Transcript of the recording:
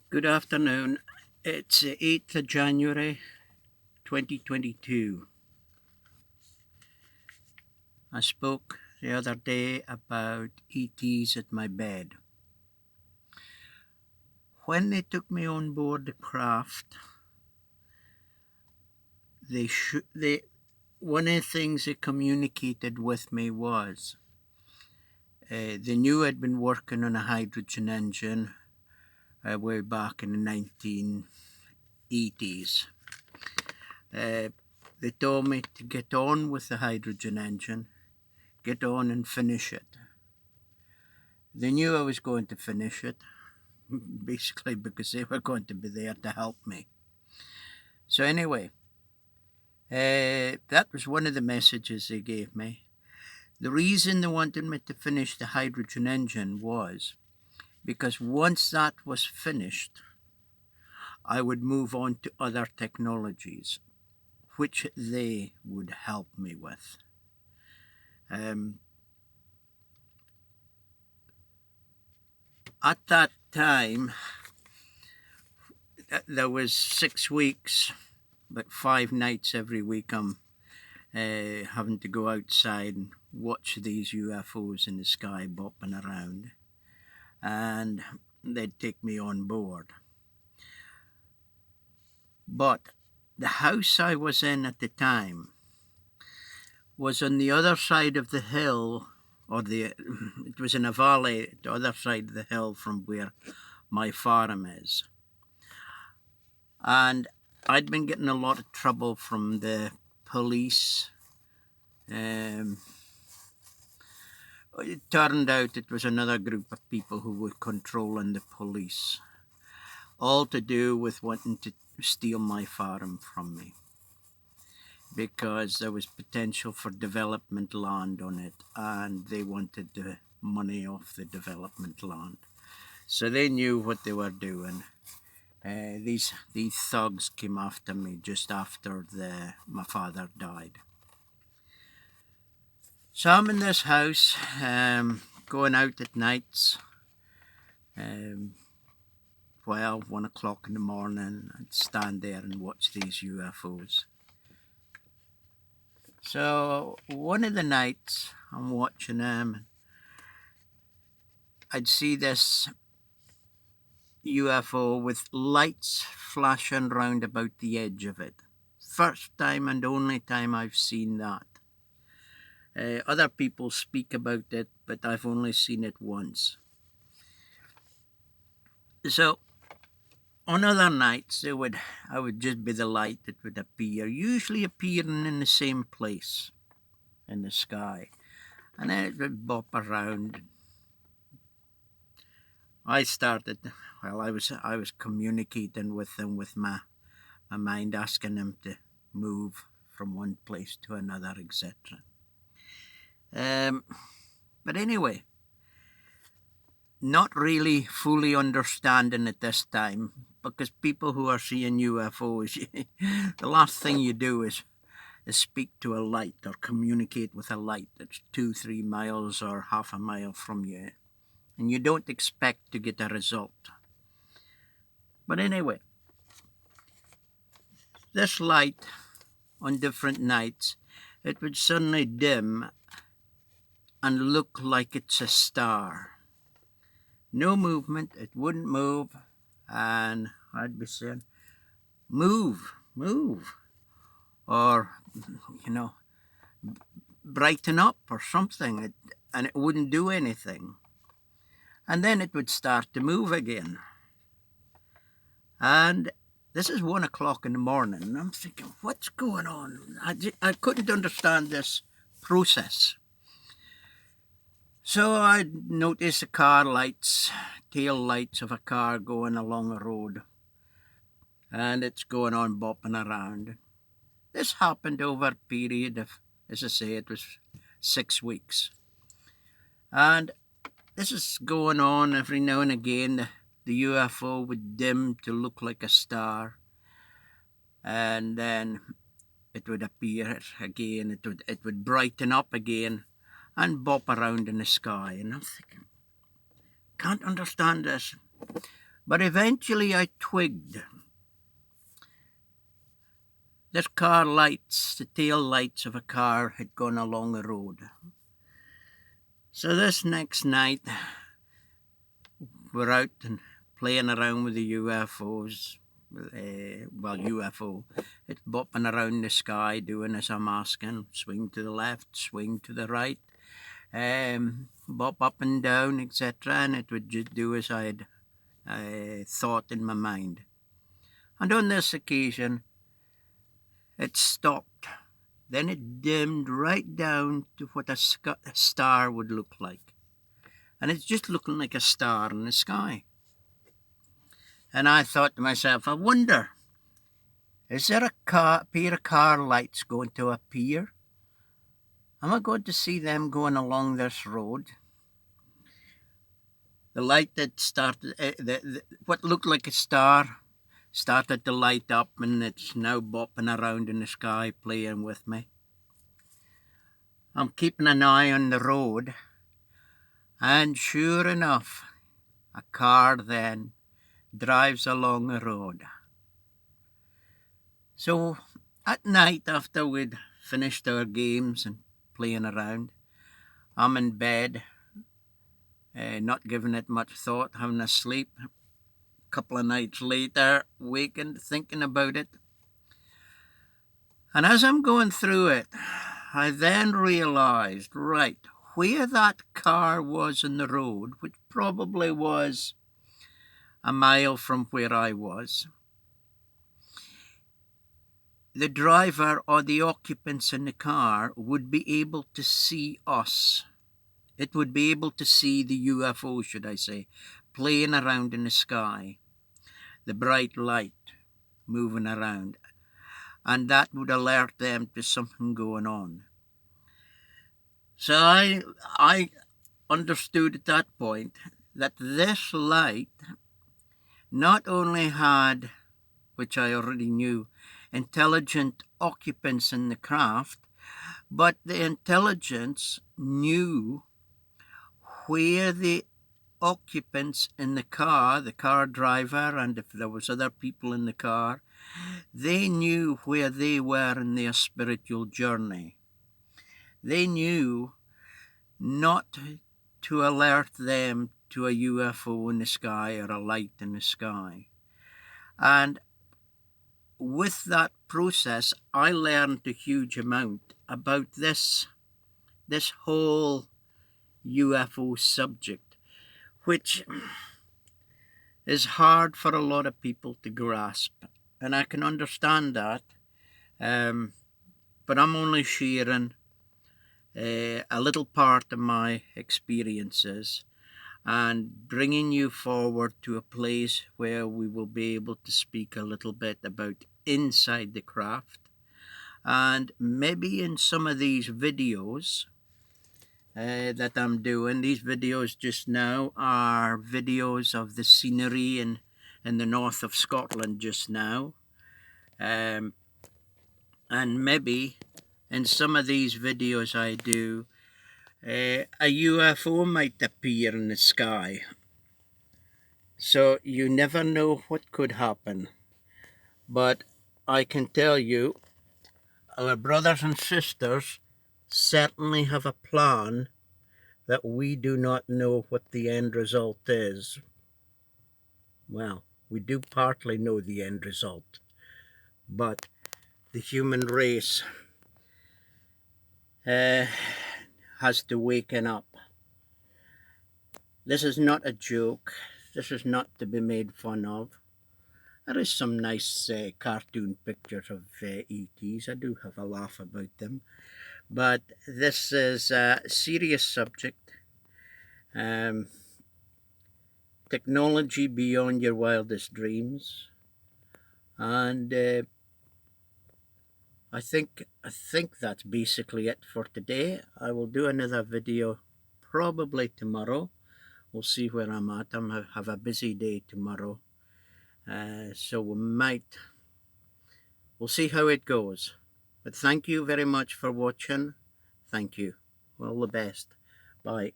Good afternoon. It's the 8th of January 2022. I spoke the other day about ETs at my bed. When they took me on board the craft, they one of the things they communicated with me was they knew I'd been working on a hydrogen engine way back in the 1980s. They told me to get on with the hydrogen engine, get on and finish it. They knew I was going to finish it, basically because they were going to be there to help me. So, anyway, that was one of the messages they gave me. The reason they wanted me to finish the hydrogen engine was because once that was finished, I would move on to other technologies, which they would help me with. At that time, there was 6 weeks, but 5 nights every week I'm having to go outside and watch these UFOs in the sky bopping around, and they'd take me on board. But the house I was in at the time was on the other side of the hill, it was in a valley, the other side of the hill from where my farm is. And I'd been getting a lot of trouble from the police. It turned out it was another group of people who were controlling the police, all to do with wanting to steal my farm from me, because there was potential for development land on it and they wanted the money off the development land. So they knew what they were doing. These thugs came after me just after my father died. So I'm in this house, going out at nights, 12, 1 o'clock in the morning. I'd stand there and watch these UFOs. So one of the nights I'm watching them, I'd see this UFO with lights flashing round about the edge of it. First time and only time I've seen that. Other people speak about it, but I've only seen it once. So on other nights, I would just be the light that would appear, usually appearing in the same place in the sky, and then it would bop around. I was communicating with them with my mind, asking them to move from one place to another, etc. But anyway, not really fully understanding at this time, because people who are seeing UFOs, the last thing you do is speak to a light or communicate with a light that's 2-3 miles or half a mile from you, and you don't expect to get a result. But anyway, this light on different nights, it would suddenly dim and look like it's a star. No movement, it wouldn't move, and I'd be saying, move, or, brighten up or something, and it wouldn't do anything. And then it would start to move again. And this is 1 o'clock in the morning, and I'm thinking, what's going on? I couldn't understand this process. So I noticed the car lights, tail lights of a car going along a road, and it's going on bopping around. This happened over a period of, as I say, it was 6 weeks. And this is going on every now and again. The UFO would dim to look like a star, and then it would appear again. It would brighten up again and bop around in the sky. And I'm thinking, can't understand this. But eventually I twigged. This car lights, the tail lights of a car had gone along the road. So this next night, we're out and playing around with the UFOs. UFO. It's bopping around the sky, doing as I'm asking. Swing to the left, swing to the right, bop up and down, etc. And it would just do as I had thought in my mind. And on this occasion, it stopped. Then it dimmed right down to what a star would look like. And it's just looking like a star in the sky. And I thought to myself, I wonder, is there a pair of car lights going to appear? Am I going to see them going along this road? The light that started, what looked like a star, started to light up, and it's now bopping around in the sky, playing with me. I'm keeping an eye on the road, and sure enough, a car then drives along the road. So at night, after we'd finished our games and playing around, I'm in bed, not giving it much thought, having a sleep. A couple of nights later, waking, thinking about it. And as I'm going through it, I then realized, right, where that car was in the road, which probably was a mile from where I was, the driver or the occupants in the car would be able to see us. It would be able to see the UFO, should I say, playing around in the sky, the bright light moving around, and that would alert them to something going on. So I understood at that point that this light not only had, which I already knew, intelligent occupants in the craft, but the intelligence knew where the occupants in the car driver, and if there was other people in the car, they knew where they were in their spiritual journey. They knew not to alert them to a UFO in the sky or a light in the sky. And with that process, I learned a huge amount about this whole UFO subject, which is hard for a lot of people to grasp. And I can understand that, but I'm only sharing a little part of my experiences and bringing you forward to a place where we will be able to speak a little bit about inside the craft. And maybe in some of these videos that I'm doing, these videos just now are videos of the scenery in the north of Scotland just now. And maybe in some of these videos I do, a UFO might appear in the sky. So you never know what could happen. But I can tell you, our brothers and sisters certainly have a plan that we do not know what the end result is. Well, we do partly know the end result, but the human race has to waken up. This is not a joke. This is not to be made fun of. There is some nice cartoon pictures of ETs. I do have a laugh about them. But this is a serious subject. Technology beyond your wildest dreams. And I think that's basically it for today. I will do another video probably tomorrow. We'll see where I'm at. I have a busy day tomorrow. So we'll see how it goes. But thank you very much for watching. Thank you. All the best. Bye.